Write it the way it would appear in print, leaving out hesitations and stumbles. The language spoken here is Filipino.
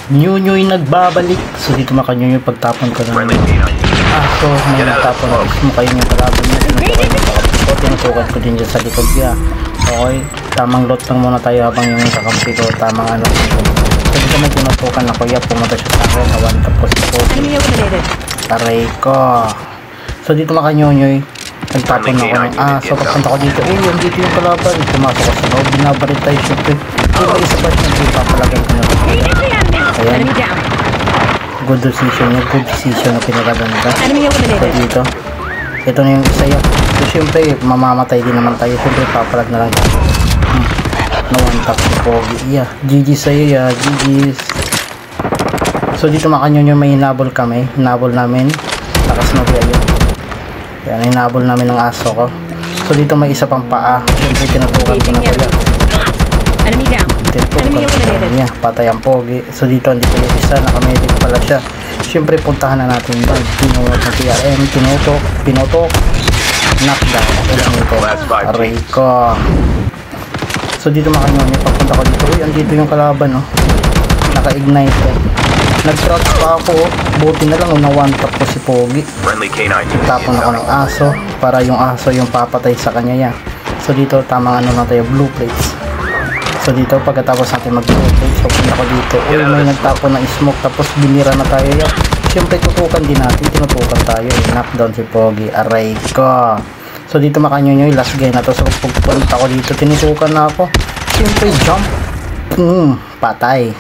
Nyunyoy nagbabalik. So dito makanyunyoy pagtapon ko ng aso. May nagtapon na ismo kayo yung kalaban niya. Tinutukan ko sa kapito. Tinutukan ko din dyan sa likod niya. Okay. Tamang lot lang muna tayo habang yung kakampi ko. Tamang ano. So dito may tinutukan na kuya. Pumunta siya sa akin. Nawan tapos po. Aray ko. So dito makanyunyoy. Nagtapon ako ng aso. Pagpunta ko dito. Yan dito yung kalaban. Pumasok ko sa loob. Binabarit tayo syempre. Kung may isa pa siya. Papalagay ko na. Ayan. Good decision niya. Good decision na pinagaganda. So dito. Ito na yung isa yan. So syempre mamamatay din naman tayo. Syempre papalag na lang. Na one tap si Pogi. Yeah. GG sa'yo ya. GG's. So dito makanyun yung may hinabol kami. Hinabol namin. Lakas na biya yun. Yan. Hinabol namin ng aso ko. So dito may isa pang paa. Syempre tinatukan ko na pala. Enemy down. Enemy eliminated. Yeah, patay ang Pogi. So dito hindi pa yung isa, nakamedic pala siya. Siyempre puntahan na natin yung bag. Pinuot ng PRM, pinotok, knockdown. Aray ko. So dito makanyoni, pagpunta ko dito, uy, andito yung kalaban, no? Naka-ignite ko. Nag-crouch pa ako, buti na lang, na one tap ko si Pogi. Tapon ako ng aso, para yung aso yung papatay sa kanya yan. So dito, tamang ano na tayo, blue plates. So dito pagkatapos natin mag-rotate, so punta ko dito, uy may nagtapon ng smoke tapos binira na tayo yan. Siyempre tutukan din natin, tinutukan tayo, knockdown si Pogi, aray ko. So dito makanyonyoy, last game na to. So pagpunta ko dito, tinutukan na ako, siyempre jump, patay.